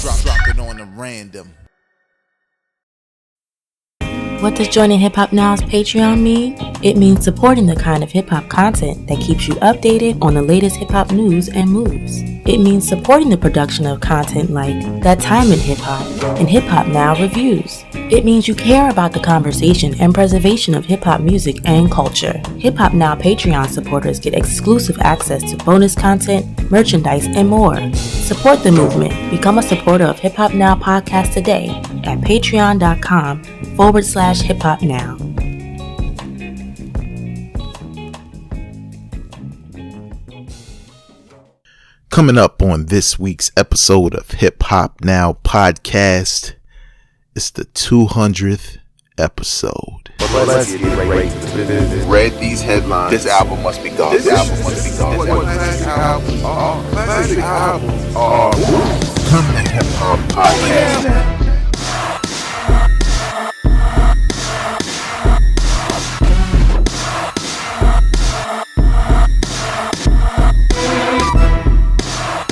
Drop it on the random. What does joining Hip Hop Now's Patreon mean? It means supporting the kind of hip hop content that keeps you updated on the latest hip hop news and moves. It means supporting the production of content like That Time in Hip Hop and Hip Hop Now Reviews. It means you care about the conversation and preservation of hip hop music and culture. Hip Hop Now Patreon supporters get exclusive access to bonus content, merchandise, and more. Support the movement. Become a supporter of Hip Hop Now podcast today at patreon.com/Hip Hop Now. Coming up on this week's episode of Hip Hop Now podcast, it's the 200th episode. Let's get right to business. Read these headlines. This album must be gone. This album must be gone. Classic album. Permanent Hip Hop Podcast.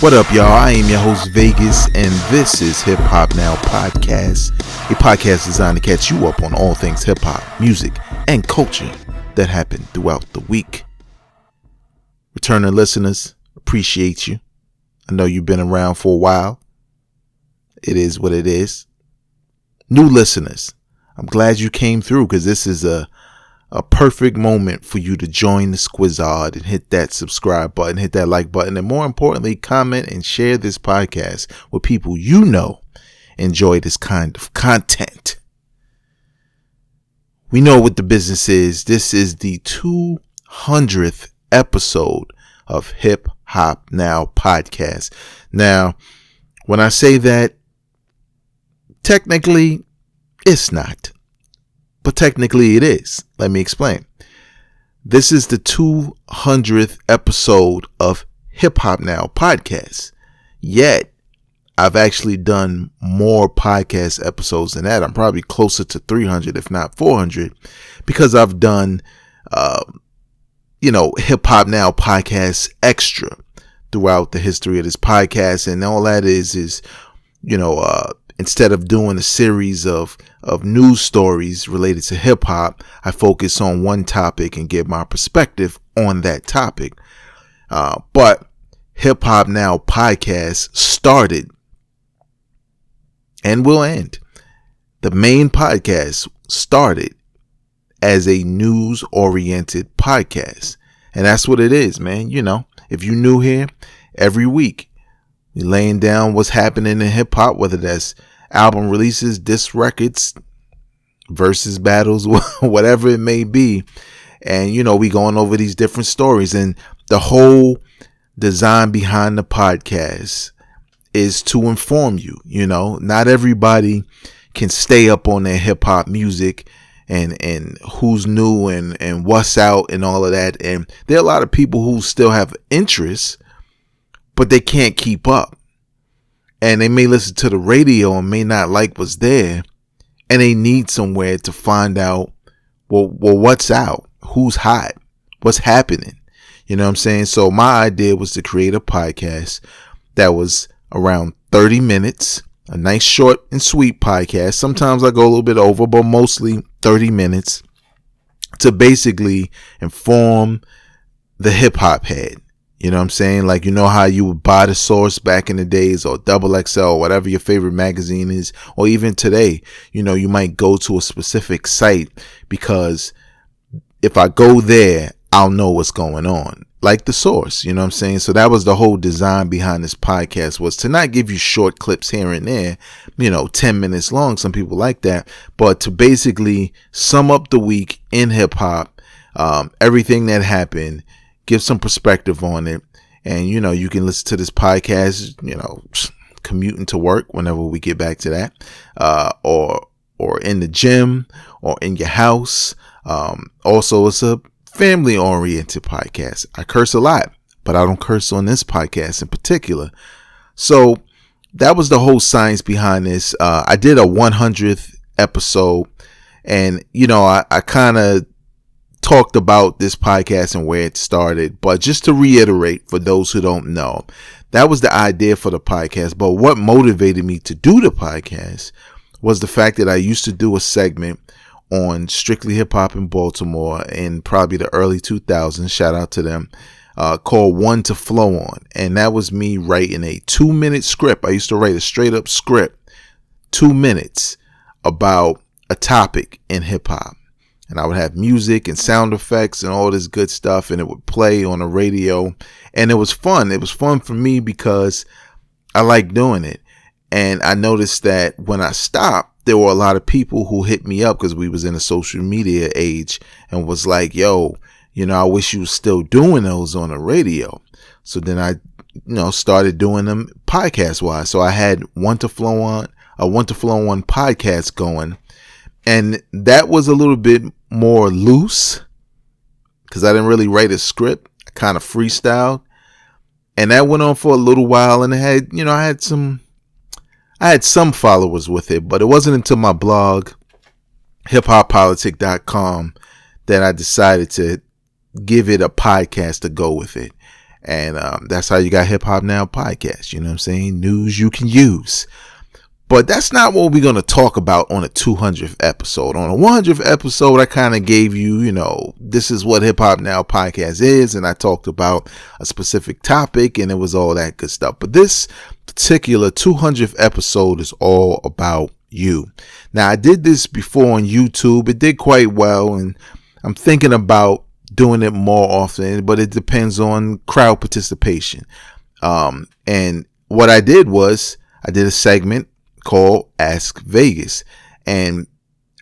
What up, y'all? I am your host, Vegas, and this is Hip Hop Now Podcast, a podcast designed to catch you up on all things hip hop, music, and culture that happened throughout the week. Returning listeners, appreciate you. I know you've been around for a while. It is what it is. New listeners, I'm glad you came through because this is a perfect moment for you to join the Squizzard and hit that subscribe button, hit that like button, and more importantly, comment and share this podcast with people you know enjoy this kind of content. We know what the business is. This is the 200th episode of Hip Hop Now podcast. Now, when I say that, technically, it's not. But technically it is. Let me explain. This is the 200th episode of Hip Hop Now podcast. Yet, I've actually done more podcast episodes than that. I'm probably closer to 300, if not 400, because I've done, Hip Hop Now podcast extra throughout the history of this podcast. And all that is, instead of doing a series of news stories related to hip hop, I focus on one topic and give my perspective on that topic. But Hip Hop Now podcast started and will end. The main podcast started as a news oriented podcast. And that's what it is, man. If you're new here, every week, we're laying down what's happening in hip hop, whether that's album releases, disc records, versus battles, whatever it may be. And, we going over these different stories. And the whole design behind the podcast is to inform you. Not everybody can stay up on their hip hop music and who's new and what's out and all of that. And there are a lot of people who still have interest, but they can't keep up. And they may listen to the radio and may not like what's there. And they need somewhere to find out, well, what's out? Who's hot? What's happening? You know what I'm saying? So my idea was to create a podcast that was around 30 minutes, a nice short and sweet podcast. Sometimes I go a little bit over, but mostly 30 minutes to basically inform the hip hop head. You know what I'm saying? Like, how you would buy the Source back in the days, or Double XL, whatever your favorite magazine is, or even today, you might go to a specific site because if I go there, I'll know what's going on. Like the Source, you know what I'm saying? So that was the whole design behind this podcast, was to not give you short clips here and there, 10 minutes long. Some people like that, but to basically sum up the week in hip hop, everything that happened, give some perspective on it. And, you can listen to this podcast, commuting to work whenever we get back to that, or in the gym or in your house. Also, it's a family oriented podcast. I curse a lot, but I don't curse on this podcast in particular. So that was the whole science behind this. I did a 100th episode, and, I kind of talked about this podcast and where it started. But just to reiterate, for those who don't know, that was the idea for the podcast. But what motivated me to do the podcast was the fact that I used to do a segment on Strictly Hip Hop in Baltimore in probably the early 2000s. Shout out to them. Called One to Flow On. And that was me writing a 2-minute script. I used to write a straight up script, 2 minutes, about a topic in hip hop. And I would have music and sound effects and all this good stuff, and it would play on the radio. And it was fun. It was fun for me because I like doing it. And I noticed that when I stopped, there were a lot of people who hit me up because we was in a social media age and was like, yo, I wish you was still doing those on the radio. So then I, started doing them podcast wise. So I had One to Flow On podcast going. And that was a little bit more loose because I didn't really write a script. I kind of freestyled. And that went on for a little while. And I had some followers with it, but it wasn't until my blog, hiphoppolitic.com, that I decided to give it a podcast to go with it. And that's how you got Hip Hop Now podcast. You know what I'm saying? News you can use. But that's not what we're going to talk about on a 200th episode. On a 100th episode, I kind of gave you, this is what Hip Hop Now podcast is. And I talked about a specific topic and it was all that good stuff. But this particular 200th episode is all about you. Now, I did this before on YouTube. It did quite well. And I'm thinking about doing it more often, but it depends on crowd participation. And what I did was I did a segment called Ask Vegas, and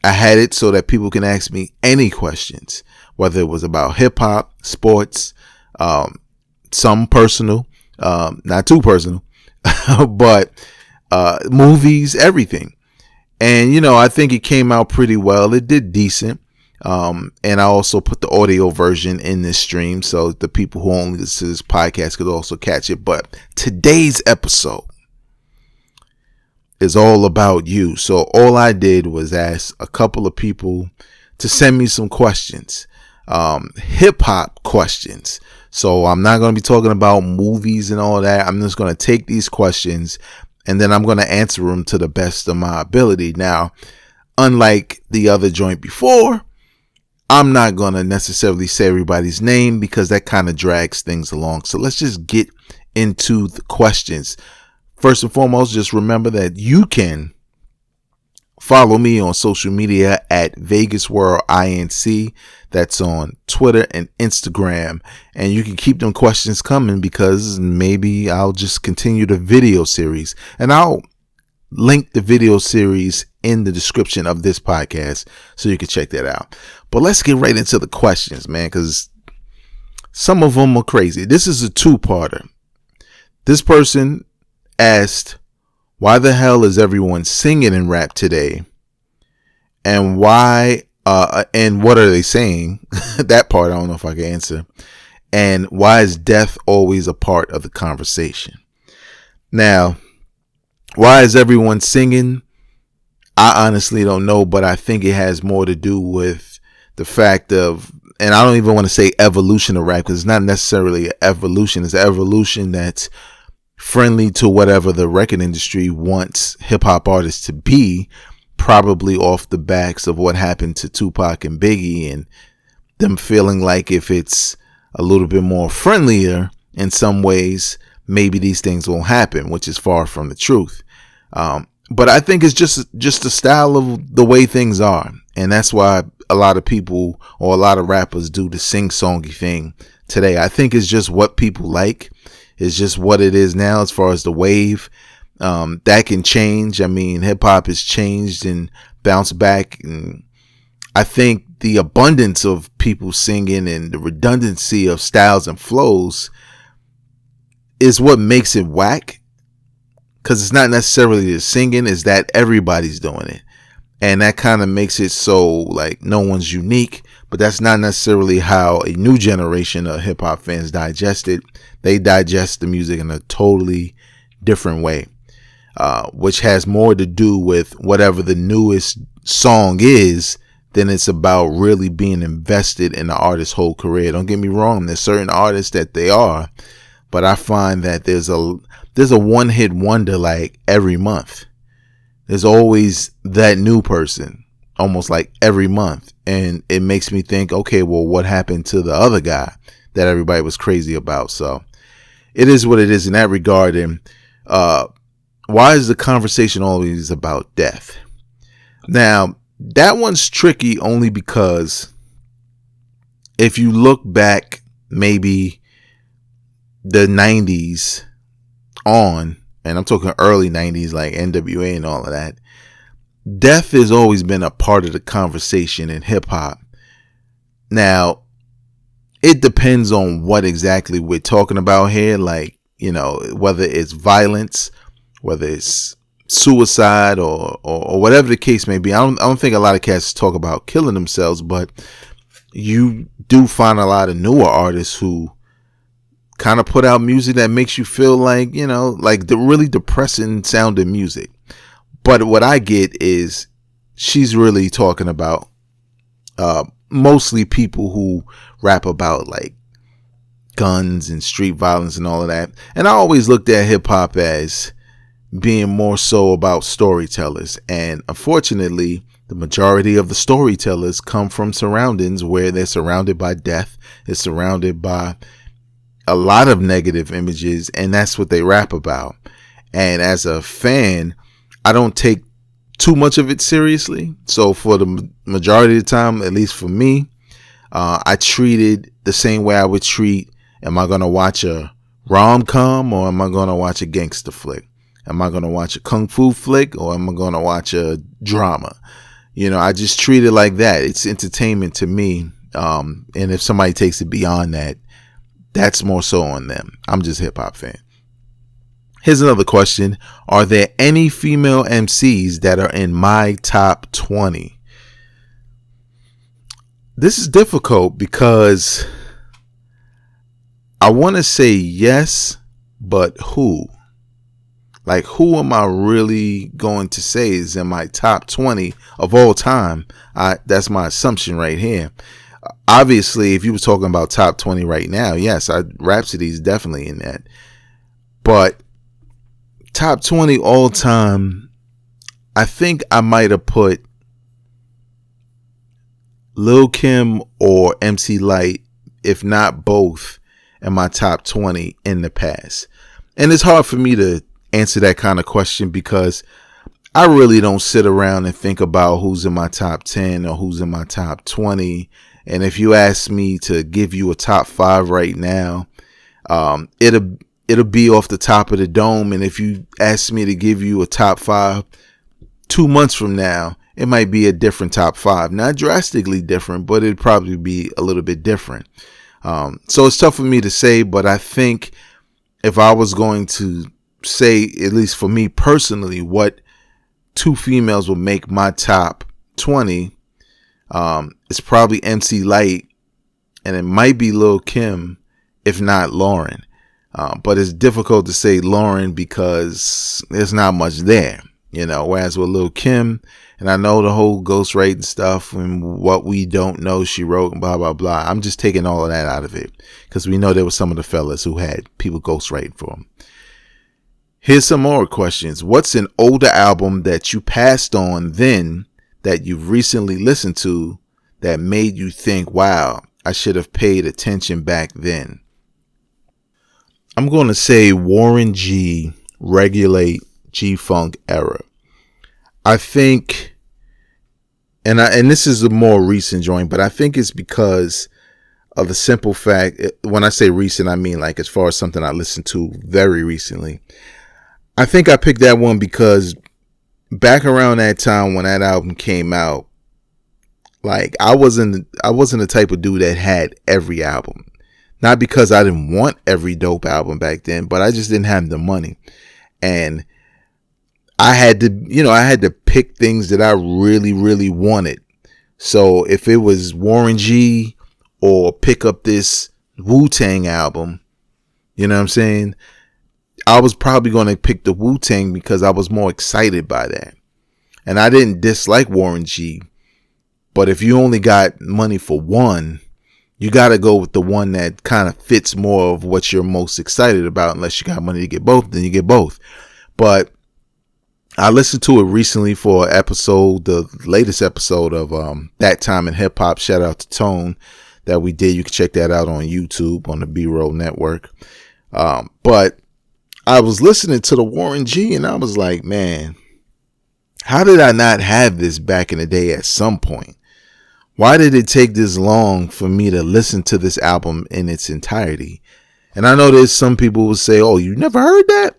I had it so that people can ask me any questions, whether it was about hip hop, sports, some personal, not too personal, but movies, everything. And I think it came out pretty well. It did decent. And I also put the audio version in this stream so the people who only listen to this podcast could also catch it. But today's episode is all about you. So all I did was ask a couple of people to send me some questions, hip hop questions. So I'm not going to be talking about movies and all that. I'm just going to take these questions and then I'm going to answer them to the best of my ability. Now, unlike the other joint before, I'm not going to necessarily say everybody's name because that kind of drags things along. So let's just get into the questions. First and foremost, just remember that you can follow me on social media at Vegas World INC. That's on Twitter and Instagram. And you can keep them questions coming because maybe I'll just continue the video series. And I'll link the video series in the description of this podcast so you can check that out. But let's get right into the questions, man, because some of them are crazy. This is a two-parter. This person asked, why the hell is everyone singing in rap today? And why, and what are they saying? That part, I don't know if I can answer. And why is death always a part of the conversation? Now, why is everyone singing? I honestly don't know, but I think it has more to do with the fact of, and I don't even want to say evolution of rap because it's not necessarily an evolution. It's an evolution that's friendly to whatever the record industry wants hip hop artists to be, probably off the backs of what happened to Tupac and Biggie and them feeling like if it's a little bit more friendlier in some ways, maybe these things won't happen, which is far from the truth. But I think it's just the style of the way things are. And that's why a lot of people or a lot of rappers do the sing-songy thing today. I think it's just what people like. It's just what it is now as far as the wave. That can change. I mean, hip hop has changed and bounced back. And I think the abundance of people singing and the redundancy of styles and flows is what makes it whack. Because it's not necessarily the singing, it's that everybody's doing it. And that kind of makes it so like no one's unique. But that's not necessarily how a new generation of hip hop fans digest it. They digest the music in a totally different way, which has more to do with whatever the newest song is than it's about really being invested in the artist's whole career. Don't get me wrong. There's certain artists that they are, but I find that there's a one-hit wonder like every month. There's always that new person, almost like every month. And it makes me think, okay, well, what happened to the other guy that everybody was crazy about? So it is what it is in that regard. And why is the conversation always about death? Now, that one's tricky only because if you look back maybe the 90s on, and I'm talking early 90s like NWA and all of that, death has always been a part of the conversation in hip hop. Now, it depends on what exactly we're talking about here, like, you know, whether it's violence, whether it's suicide or whatever the case may be. I don't think a lot of cats talk about killing themselves, but you do find a lot of newer artists who kind of put out music that makes you feel like, you know, like the really depressing sounding music. But what I get is she's really talking about mostly people who rap about like guns and street violence and all of that. And I always looked at hip hop as being more so about storytellers. And unfortunately, the majority of the storytellers come from surroundings where they're surrounded by death. They're surrounded by a lot of negative images, and that's what they rap about. And as a fan, I don't take too much of it seriously. So for the majority of the time, at least for me, I treat it the same way I would treat, am I going to watch a rom-com or am I going to watch a gangster flick? Am I going to watch a kung fu flick or am I going to watch a drama? You know, I just treat it like that. It's entertainment to me. And if somebody takes it beyond that, that's more so on them. I'm just a hip hop fan. Here's another question. Are there any female MCs that are in my top 20? This is difficult because I want to say yes, but who? Like, who am I really going to say is in my top 20 of all time? That's my assumption right here. Obviously, if you were talking about top 20 right now, yes, Rhapsody is definitely in that. But top 20 all time, I think I might have put Lil' Kim or MC Lyte, if not both, in my top 20 in the past. And it's hard for me to answer that kind of question because I really don't sit around and think about who's in my top 10 or who's in my top 20. And if you ask me to give you a top 5 right now, it'll be off the top of the dome. And if you ask me to give you a top 5 2 months from now, it might be a different top 5. Not drastically different, but it'd probably be a little bit different. So it's tough for me to say, but I think if I was going to say, at least for me personally, what 2 females would make my top 20, it's probably MC Lyte, and it might be Lil' Kim, if not Lauren. But it's difficult to say Lauren because there's not much there, you know, whereas with Lil' Kim, and I know the whole ghostwriting stuff and what we don't know she wrote and blah, blah, blah. I'm just taking all of that out of it because we know there were some of the fellas who had people ghostwriting for them. Here's some more questions. What's an older album that you passed on then that you've recently listened to that made you think, wow, I should have paid attention back then? I'm going to say Warren G, Regulate, G-Funk Era. I think, and this is a more recent joint, but I think it's because of the simple fact, when I say recent, I mean like as far as something I listened to very recently. I think I picked that one because back around that time when that album came out, like I wasn't the type of dude that had every album. Not because I didn't want every dope album back then, but I just didn't have the money. And I had to pick things that I really, really wanted. So if it was Warren G or pick up this Wu-Tang album, you know what I'm saying? I was probably going to pick the Wu-Tang because I was more excited by that. And I didn't dislike Warren G. But if you only got money for one, you got to go with the one that kind of fits more of what you're most excited about. Unless you got money to get both, then you get both. But I listened to it recently for the latest episode of That Time in Hip Hop. Shout out to Tone that we did. You can check that out on YouTube on the B-Roll Network. But I was listening to the Warren G and I was like, man, how did I not have this back in the day at some point? Why did it take this long for me to listen to this album in its entirety? And I know there's some people will say, oh, you never heard that?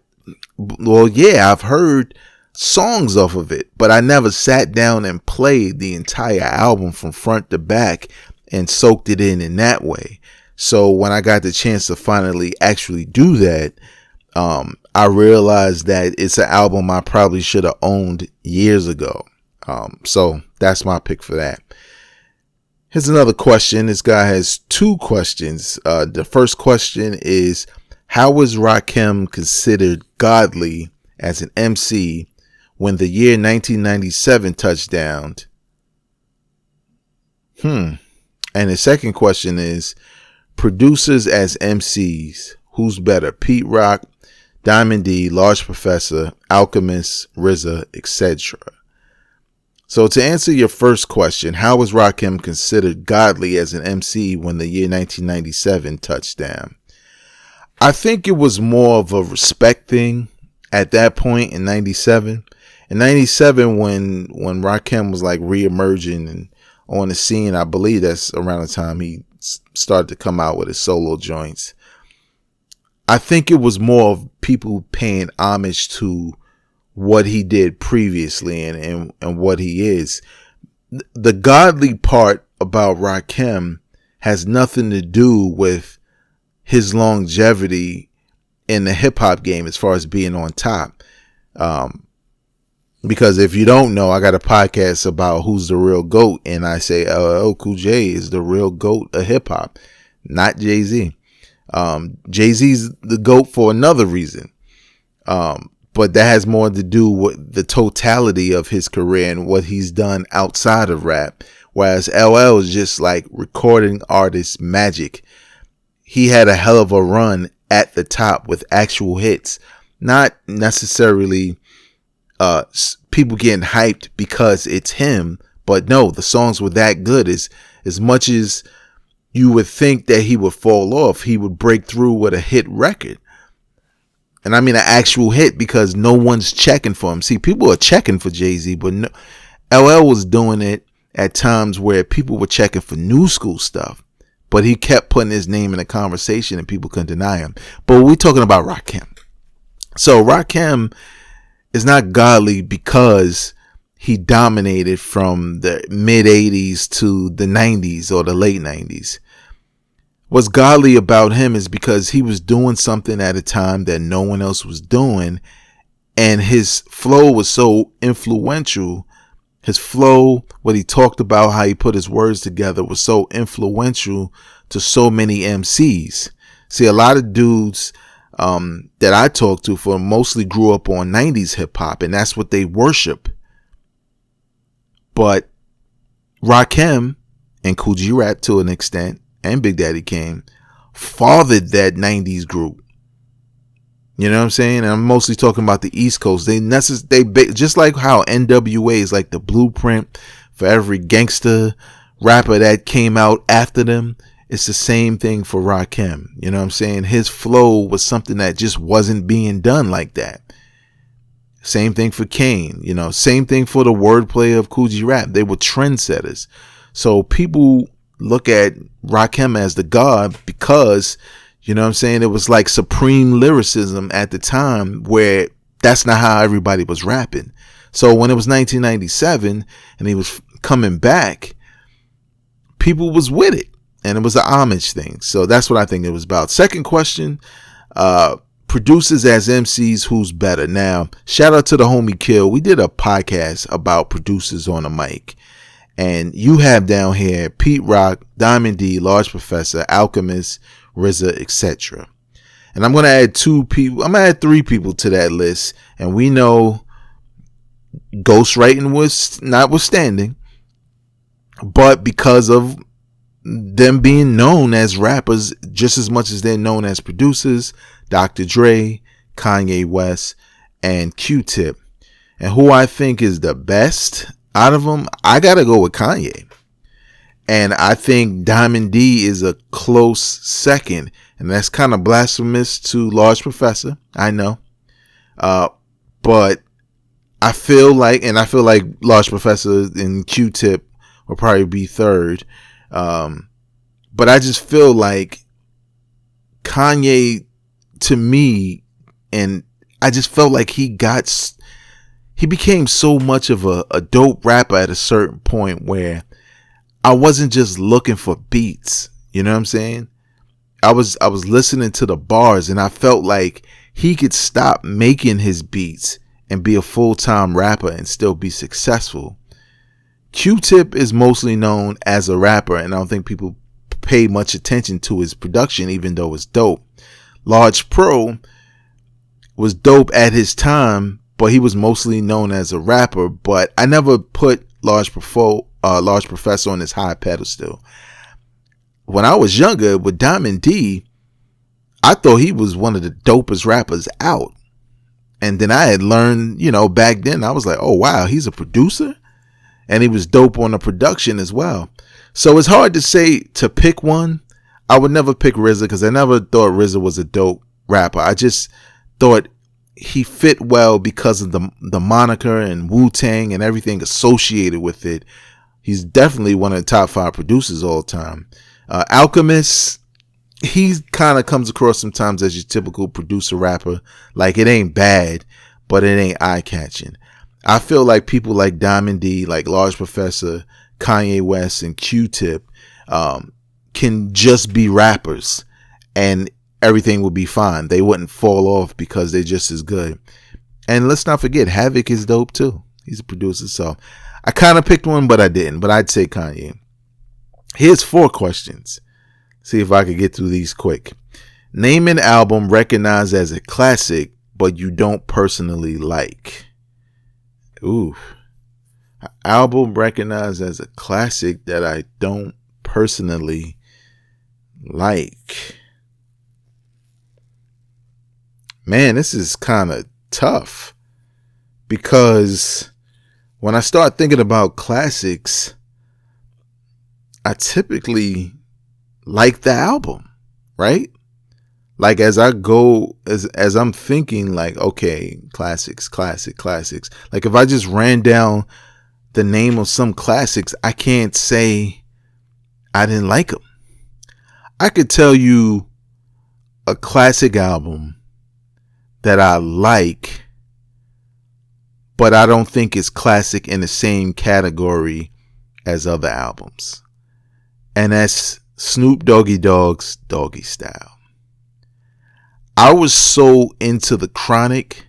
Well, yeah, I've heard songs off of it, but I never sat down and played the entire album from front to back and soaked it in that way. So when I got the chance to finally actually do that, I realized that it's an album I probably should have owned years ago. So that's my pick for that. Here's another question. This guy has two questions. The first question is, how was Rakim considered godly as an MC when the year 1997 touched down? And the second question is, producers as MCs, who's better? Pete Rock, Diamond D, Large Professor, Alchemist, RZA, etc. So to answer your first question, how was Rakim considered godly as an MC when the year 1997 touched down? I think it was more of a respect thing at that point in 97. In 97, when Rakim was like re-emerging and on the scene, I believe that's around the time he started to come out with his solo joints. I think it was more of people paying homage to what he did previously and what he is. The godly part about Rakim has nothing to do with his longevity in the hip hop game as far as being on top. Because if you don't know, I got a podcast about who's the real GOAT, and I say LL Cool J is the real GOAT of hip hop, not Jay-Z. Jay-Z's the GOAT for another reason. But that has more to do with the totality of his career and what he's done outside of rap. Whereas LL is just like recording artist magic. He had a hell of a run at the top with actual hits, not necessarily people getting hyped because it's him. But no, the songs were that good. As much as you would think that he would fall off, he would break through with a hit record. And I mean an actual hit, because no one's checking for him. See, people are checking for Jay-Z, but no, LL was doing it at times where people were checking for new school stuff. But he kept putting his name in the conversation and people couldn't deny him. But we're talking about Rakim. So Rakim is not godly because he dominated from the mid 80s to the 90s or the late 90s. What's godly about him is because he was doing something at a time that no one else was doing, and his flow was so influential. His flow, what he talked about, how he put his words together, was so influential to so many MCs. See, a lot of dudes that I talk to for mostly grew up on 90s hip hop, and that's what they worship. But Rakim and Kool G Rap to an extent, and Big Daddy Kane, fathered that 90s group. You know what I'm saying? And I'm mostly talking about the East Coast. They just like how NWA is like the blueprint for every gangster rapper that came out after them. It's the same thing for Rakim. You know what I'm saying? His flow was something that just wasn't being done like that. Same thing for Kane. You know, same thing for the wordplay of Kool G Rap. They were trendsetters. So people look at Rakim as the god because, you know what I'm saying, it was like supreme lyricism at the time, where that's not how everybody was rapping. So when it was 1997 and he was coming back, people was with it, and it was an homage thing. So that's what I think it was about. Second question, producers as MCs, who's better? Now, shout out to the homie Kill. We did a podcast about producers on a mic. And you have down here Pete Rock, Diamond D, Large Professor, Alchemist, RZA, etc. And I'm going to add 2 people. I'm going to add 3 people to that list. And we know ghostwriting was notwithstanding, but because of them being known as rappers just as much as they're known as producers. Dr. Dre, Kanye West, and Q-Tip. And who I think is the best out of them, I gotta go with Kanye. And I think Diamond D is a close second. And that's kind of blasphemous to Large Professor, I know. But I feel like Large Professor and Q-Tip will probably be third. But I just feel like Kanye, to me, and I just felt like he became so much of a dope rapper at a certain point where I wasn't just looking for beats. You know what I'm saying? I was listening to the bars, and I felt like he could stop making his beats and be a full-time rapper and still be successful. Q-Tip is mostly known as a rapper, and I don't think people pay much attention to his production, even though it's dope. Large Pro was dope at his time, but he was mostly known as a rapper. But I never put Large Professor on his high pedestal. When I was younger with Diamond D, I thought he was one of the dopest rappers out. And then I had learned, back then I was like, oh wow, he's a producer, and he was dope on the production as well. So it's hard to say to pick one. I would never pick RZA because I never thought RZA was a dope rapper. I just thought he fit well because of the moniker and Wu-Tang and everything associated with it. He's definitely one of the top 5 producers all time. Alchemist, he kind of comes across sometimes as your typical producer rapper. Like, it ain't bad, but it ain't eye-catching. I feel like people like Diamond D, like Large Professor, Kanye West, and Q-Tip can just be rappers and everything would be fine. They wouldn't fall off because they're just as good. And let's not forget, Havoc is dope too. He's a producer. So I kind of picked one, but I didn't. But I'd say Kanye. Here's 4 questions. See if I could get through these quick. Name an album recognized as a classic, but you don't personally like. Ooh. An album recognized as a classic that I don't personally like. Man, this is kind of tough, because when I start thinking about classics, I typically like the album, right? Like, as I go, as I'm thinking, like, okay, classics. Like, if I just ran down the name of some classics, I can't say I didn't like them. I could tell you a classic album that I like, but I don't think it's classic in the same category as other albums. And that's Snoop Doggy Dogg's Doggy Style. I was so into The Chronic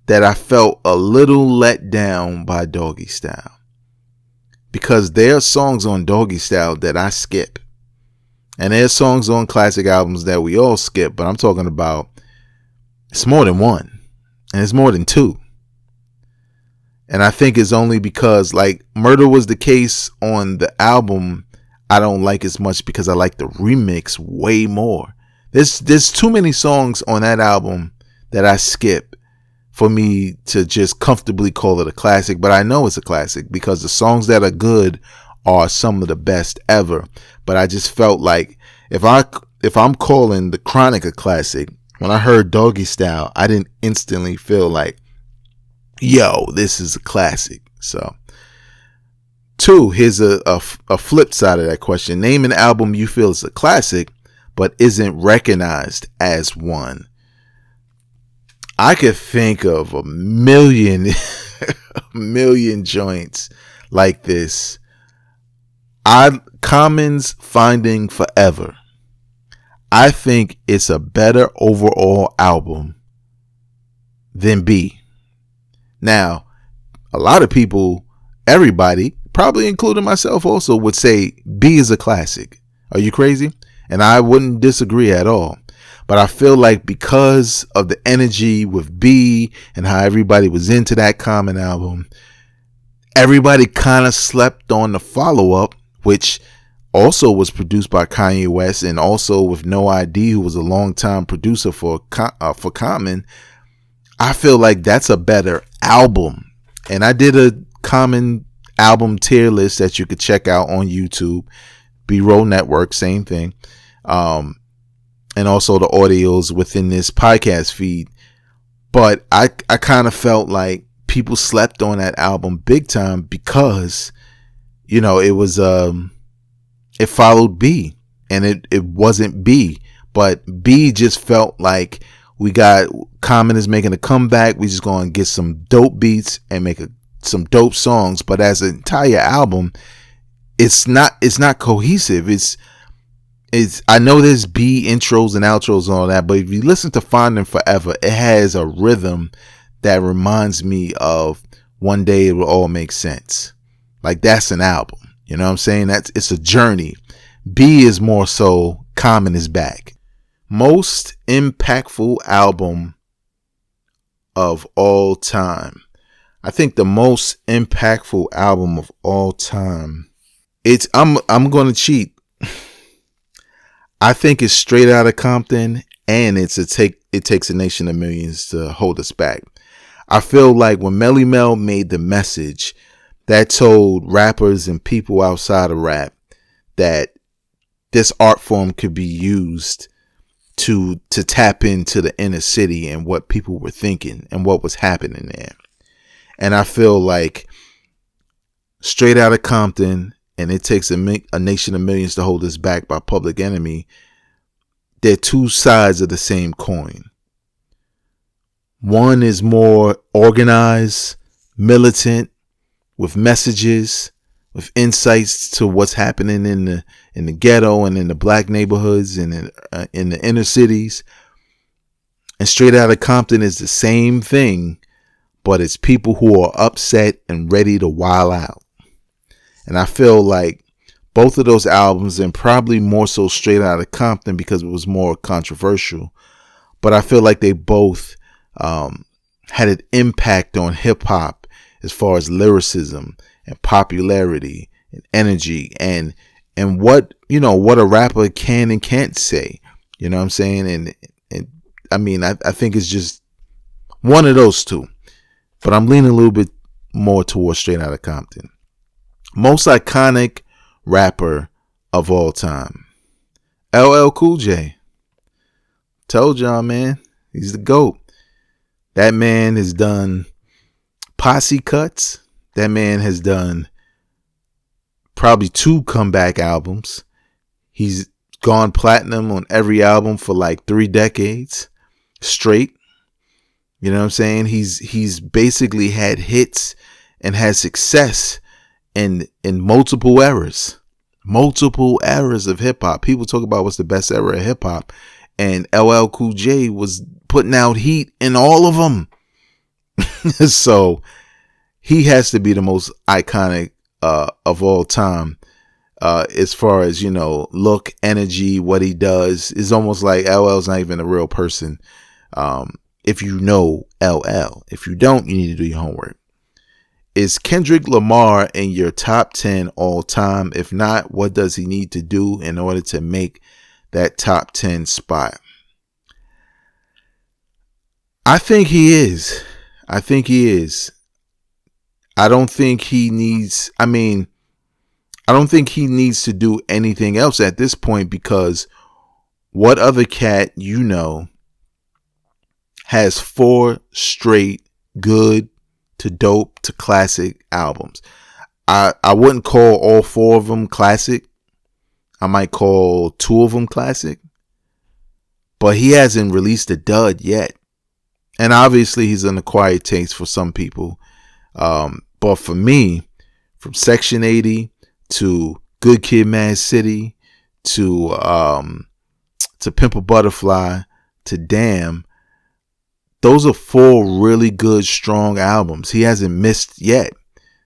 that I felt a little let down by Doggy Style, because there are songs on Doggy Style that I skip. And there are songs on classic albums that we all skip, but I'm talking about, it's more than one, and it's more than 2. And I think it's only because, like, Murder Was the Case on the album, I don't like as much because I like the remix way more. There's too many songs on that album that I skip for me to just comfortably call it a classic. But I know it's a classic because the songs that are good are some of the best ever. But I just felt like if I'm calling The Chronic a classic, when I heard Doggy Style, I didn't instantly feel like, yo, this is a classic. So 2, here's a flip side of that question. Name an album you feel is a classic but isn't recognized as one. I could think of a million joints like this. Common's Finding Forever. I think it's a better overall album than B. Now, a lot of people, everybody, probably including myself also, would say B is a classic. Are you crazy? And I wouldn't disagree at all. But I feel like because of the energy with B and how everybody was into that Common album, everybody kind of slept on the follow-up, which also was produced by Kanye West, and also with No ID, who was a longtime producer for Common, I feel like that's a better album. And I did a Common album tier list that you could check out on YouTube. B-Roll Network, same thing. And also the audios within this podcast feed. But I kind of felt like people slept on that album big time because, it was it followed B, and it wasn't B, but B just felt like we got Common is making a comeback. We just going to get some dope beats and make some dope songs. But as an entire album, it's not cohesive. It's I know there's B intros and outros and all that, but if you listen to Finding Forever, it has a rhythm that reminds me of One Day It Will All Make Sense. Like, that's an album. You know what I'm saying? It's a journey. B is more so Common is back. Most impactful album of all time. I think the most impactful album of all time. I'm gonna cheat. I think it's Straight Outta Compton, and It Takes a Nation of Millions to Hold Us Back. I feel like when Melly Mel made The Message, that told rappers and people outside of rap that this art form could be used to tap into the inner city and what people were thinking and what was happening there. And I feel like Straight Outta Compton and It Takes a Nation of Millions to Hold Us Back by Public Enemy, they're two sides of the same coin. One is more organized, militant, with messages, with insights to what's happening in the ghetto and in the black neighborhoods and in the inner cities. And Straight Outta Compton is the same thing, but it's people who are upset and ready to wild out. And I feel like both of those albums, and probably more so Straight Outta Compton because it was more controversial, but I feel like they both had an impact on hip hop as far as lyricism and popularity and energy and what a rapper can and can't say. You know what I'm saying? And I mean, I think it's just one of those two, but I'm leaning a little bit more towards Straight Outta Compton. Most iconic rapper of all time, LL Cool J. Told y'all, man, he's the GOAT. That man has done posse cuts. That man has done probably 2 comeback albums. He's gone platinum on every album for like 3 decades straight. You know what I'm saying? He's basically had hits and had success in multiple eras of hip hop. People talk about what's the best era of hip hop, and LL Cool J was putting out heat in all of them. So he has to be the most iconic of all time, as far as, look, energy, what he does. Is almost like LL's not even a real person. If you know LL, if you don't, you need to do your homework. Is Kendrick Lamar in your top 10 all time? If not, what does he need to do in order to make that top 10 spot? I think he is. I don't think he needs to do anything else at this point, because what other cat has 4 straight good to dope to classic albums? I wouldn't call all 4 of them classic. I might call 2 of them classic, but he hasn't released a dud yet. And obviously he's an acquired taste for some people. But for me, from Section 80 to Good Kid, Mad City to Pimp a Butterfly to Damn, those are 4 really good, strong albums. He hasn't missed yet.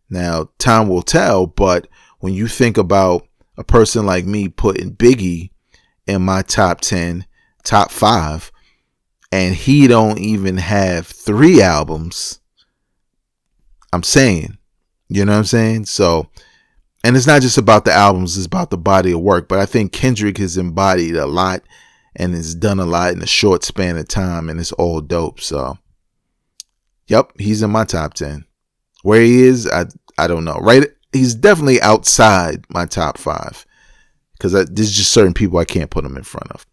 Now, time will tell, but when you think about a person like me putting Biggie in my top 10, top 5, and he don't even have 3 albums, I'm saying, you know what I'm saying? So, and it's not just about the albums, it's about the body of work. But I think Kendrick has embodied a lot and has done a lot in a short span of time, and it's all dope. So, yep, he's in my top 10. Where he is, I don't know. Right, he's definitely outside my top 5 because there's just certain people I can't put him in front of.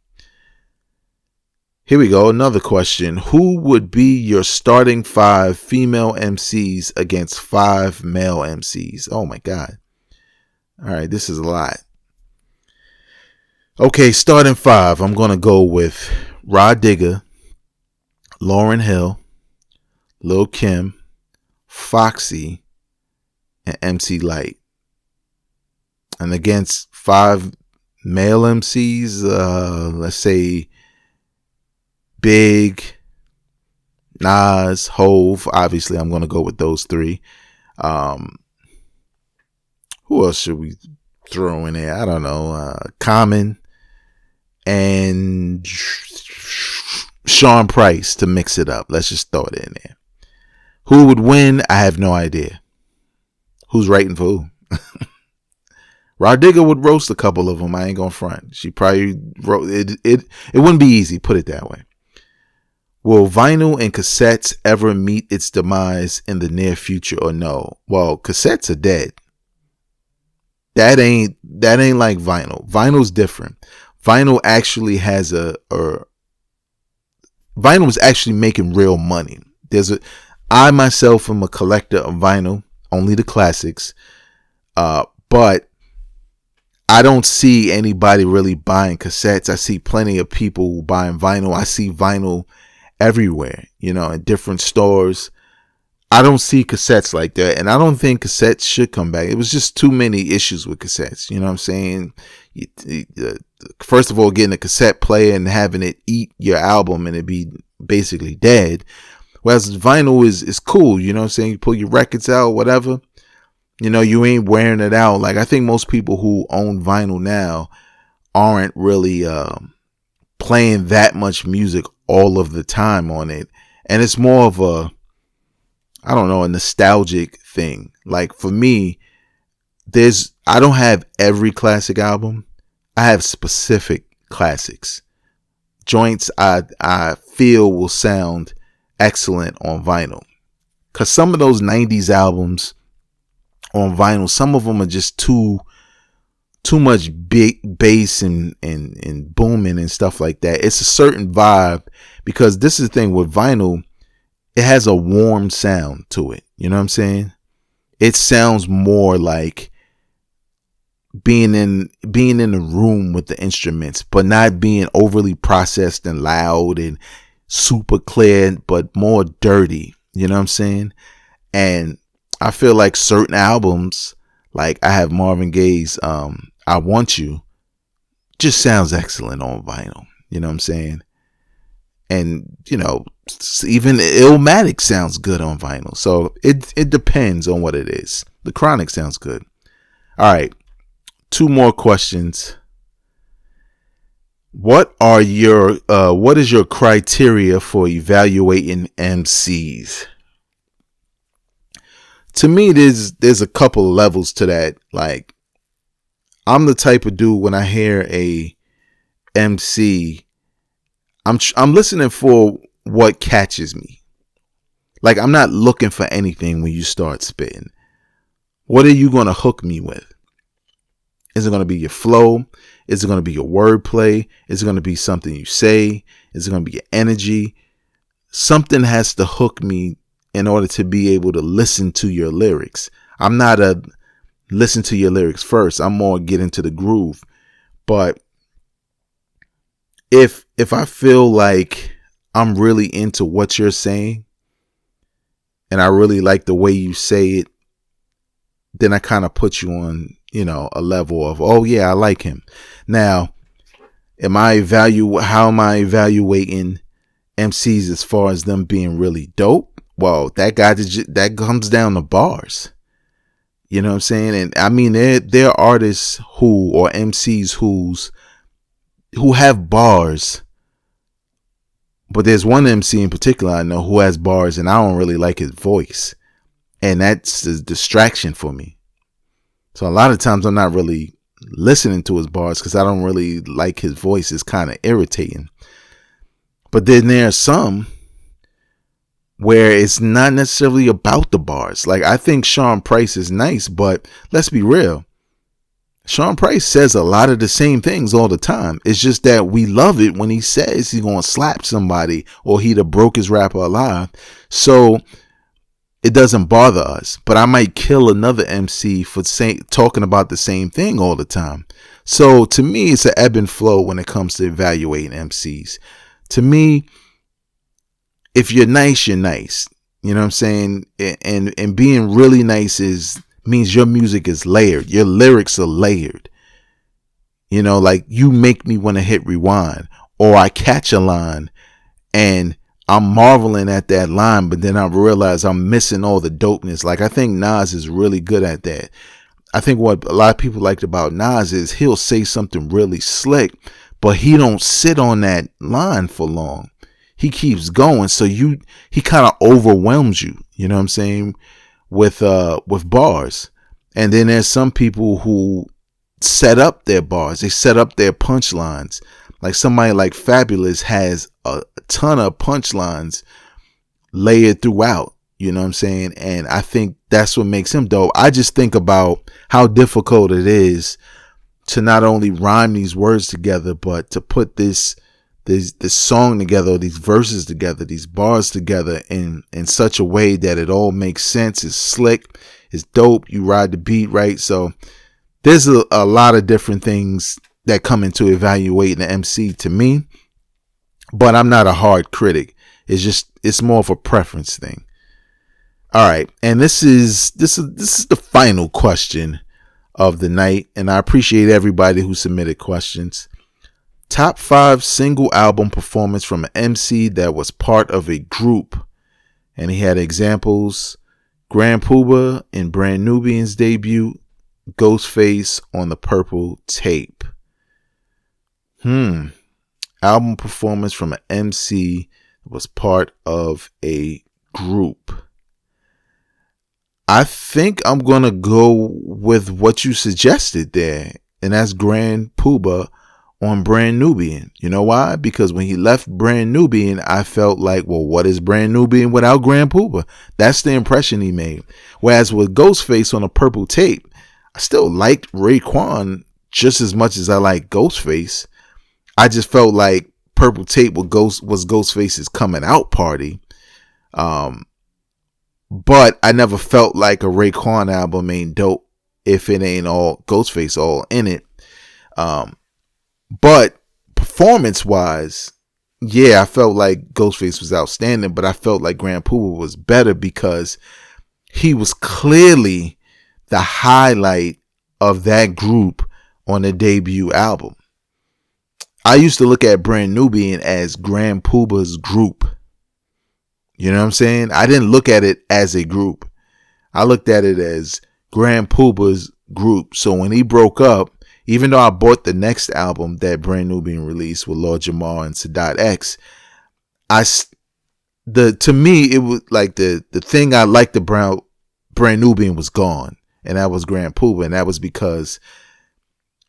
Here we go. Another question. Who would be your starting 5 female MCs against 5 male MCs? Oh my God. All right, this is a lot. Okay, starting 5. I'm going to go with Rah Digga, Lauryn Hill, Lil' Kim, Foxy, and MC Lyte. And against 5 male MCs, let's say Big, Nas, Hove. Obviously, I'm going to go with those 3. Who else should we throw in there? I don't know. Common and Sean Price to mix it up. Let's just throw it in there. Who would win? I have no idea. Who's writing for who? Rah Digga would roast a couple of them. I ain't gonna front. She probably wrote it. It wouldn't be easy. Put it that way. Will vinyl and cassettes ever meet its demise in the near future or no? Well, cassettes are dead. That ain't like vinyl. Vinyl's different. Vinyl actually has vinyl is actually making real money. I myself am a collector of vinyl, only the classics. But I don't see anybody really buying cassettes. I see plenty of people buying vinyl. I see vinyl everywhere, in different stores. I don't see cassettes like that, and I don't think cassettes should come back. It was just too many issues with cassettes. You know what I'm saying? First of all, getting a cassette player and having it eat your album and it be basically dead. Whereas vinyl is cool. You know what I'm saying? You pull your records out, whatever. You ain't wearing it out. Like, I think most people who own vinyl now aren't really playing that much music all of the time on it. And it's more of a nostalgic thing. Like, for me, I don't have every classic album. I have specific classics. Joints I feel will sound excellent on vinyl. Cause some of those 90s albums on vinyl, some of them are just too much big bass and booming and stuff like that. It's a certain vibe, because this is the thing with vinyl. It has a warm sound to it. You know what I'm saying? It sounds more like being in a room with the instruments, but not being overly processed and loud and super clear, but more dirty. You know what I'm saying? And I feel like certain albums, like I have Marvin Gaye's I Want You, just sounds excellent on vinyl. You know what I'm saying? And, even Illmatic sounds good on vinyl. So it depends on what it is. The Chronic sounds good. All right. 2 more questions. What is your criteria for evaluating MCs? To me, there's a couple of levels to that. Like, I'm the type of dude, when I hear a MC, I'm listening for what catches me. Like, I'm not looking for anything when you start spitting. What are you going to hook me with? Is it going to be your flow? Is it going to be your wordplay? Is it going to be something you say? Is it going to be your energy? Something has to hook me in order to be able to listen to your lyrics. I'm not a listen to your lyrics first. I'm more get into the groove. But if I feel like I'm really into what you're saying and I really like the way you say it, then I kind of put you on, a level of, oh yeah, I like him. Now, how am I evaluating MCs as far as them being really dope? Well, that comes down to bars. You know what I'm saying? And I mean, there are artists or MCs who have bars, but there's one MC in particular I know who has bars, and I don't really like his voice, and that's a distraction for me. So a lot of times I'm not really listening to his bars because I don't really like his voice. It's kind of irritating. But then there's some where it's not necessarily about the bars. Like, I think Sean Price is nice, but let's be real. Sean Price says a lot of the same things all the time. It's just that we love it when he says he's going to slap somebody or he'd have broke his rapper alive. So it doesn't bother us. But I might kill another MC for talking about the same thing all the time. So to me, it's an ebb and flow when it comes to evaluating MCs. To me, if you're nice, you're nice. You know what I'm saying? And being really nice means your music is layered. Your lyrics are layered. You know, like, you make me want to hit rewind, or I catch a line and I'm marveling at that line, but then I realize I'm missing all the dopeness. Like, I think Nas is really good at that. I think what a lot of people liked about Nas is he'll say something really slick, but he don't sit on that line for long. He keeps going. So he kind of overwhelms you. You know what I'm saying? With bars. And then there's some people who set up their bars. They set up their punchlines. Like somebody like Fabulous has a ton of punchlines layered throughout. You know what I'm saying? And I think that's what makes him dope. I just think about how difficult it is to not only rhyme these words together, but to put this song together, these verses together, these bars together in such a way that it all makes sense. It's slick, it's dope, you ride the beat right. So there's a lot of different things that come into evaluating an MC to me, but I'm not a hard critic. It's more of a preference thing. All right, and this is the final question of the night, and I appreciate everybody who submitted questions. Top 5 single album performance from an MC that was part of a group. And he had examples: Grand Puba in Brand Nubian's debut, Ghostface on the Purple Tape. Album performance from an MC that was part of a group. I think I'm going to go with what you suggested there, and that's Grand Puba on Brand Nubian. You know why? Because when he left Brand Nubian, I felt like, well, what is Brand Nubian without Grand Puba? That's the impression he made. Whereas with Ghostface on a Purple Tape, I still liked Raekwon just as much as I like Ghostface. I just felt like Purple Tape was Ghostface's coming out party. But I never felt like a Raekwon album ain't dope if it ain't all Ghostface all in it. But performance wise, yeah, I felt like Ghostface was outstanding, but I felt like Grand Puba was better because he was clearly the highlight of that group on the debut album. I used to look at Brand Nubian as Grand Puba's group. You know what I'm saying? I didn't look at it as a group. I looked at it as Grand Puba's group. So when he broke up, even though I bought the next album that Brand Nubian released with Lord Jamar and Sadat X, to me it was like the thing I liked about Brand Nubian was gone, and that was Grand Puba, and that was because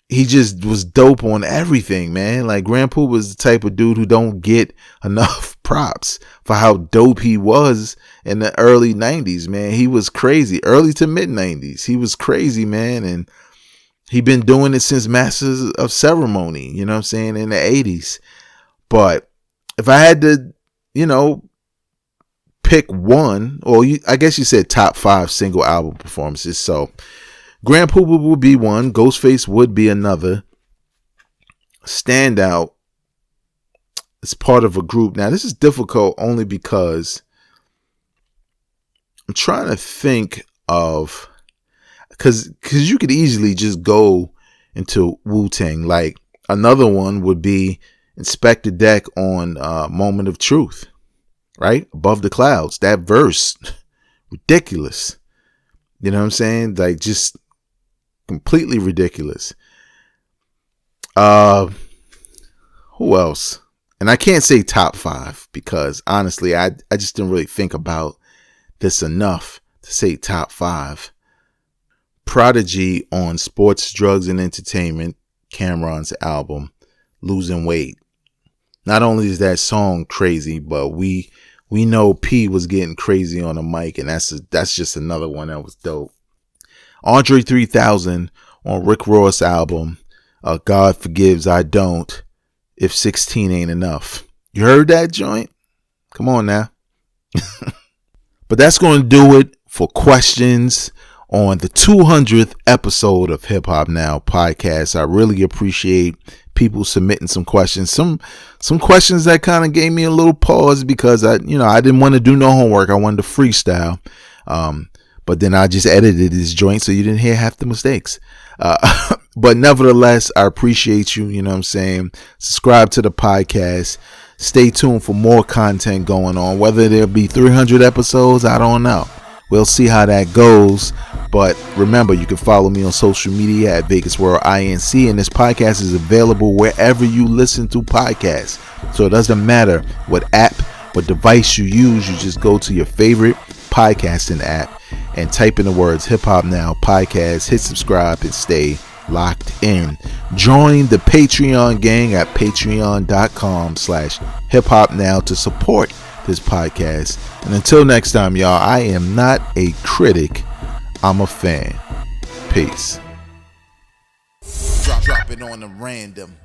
he just was dope on everything, man. Like, Grand Puba was the type of dude who don't get enough props for how dope he was in the early 90s, man. He was crazy. Early to mid 90s. He was crazy, man. And he been doing it since Masters of Ceremony, you know what I'm saying, in the 80s. But if I had to, pick one, or I guess you said top 5 single album performances. So Grand Puba would be one. Ghostface would be another. Standout as part of a group. Now, this is difficult only because I'm trying to think of, because you could easily just go into Wu-Tang. Like, another one would be Inspector Deck on Moment of Truth, right? Above the Clouds. That verse, ridiculous. You know what I'm saying? Like, just completely ridiculous. Who else? And I can't say top 5 because honestly, I just didn't really think about this enough to say top 5. Prodigy on Sports, Drugs, and Entertainment, Cameron's album, Losing Weight. Not only is that song crazy, but we know P was getting crazy on the mic, and that's just another one that was dope. Andre 3000 on Rick Ross' album, God Forgives, I Don't, If 16 Ain't Enough. You heard that joint? Come on now. But that's going to do it for questions on the 200th episode of Hip Hop Now podcast. I really appreciate people submitting some questions. Some questions that kind of gave me a little pause because I didn't want to do no homework. I wanted to freestyle. But then I just edited this joint so you didn't hear half the mistakes. But nevertheless, I appreciate you. You know what I'm saying? Subscribe to the podcast. Stay tuned for more content going on. Whether there'll be 300 episodes, I don't know. We'll see how that goes. But remember, you can follow me on social media at Vegas World INC. And this podcast is available wherever you listen to podcasts. So it doesn't matter what app, what device you use. You just go to your favorite podcasting app and type in the words Hip Hop Now Podcast, hit subscribe, and stay locked in. Join the Patreon gang at patreon.com/hiphopnow to support this podcast. And until next time, y'all, I am not a critic, I'm a fan. Peace. Drop it on the random.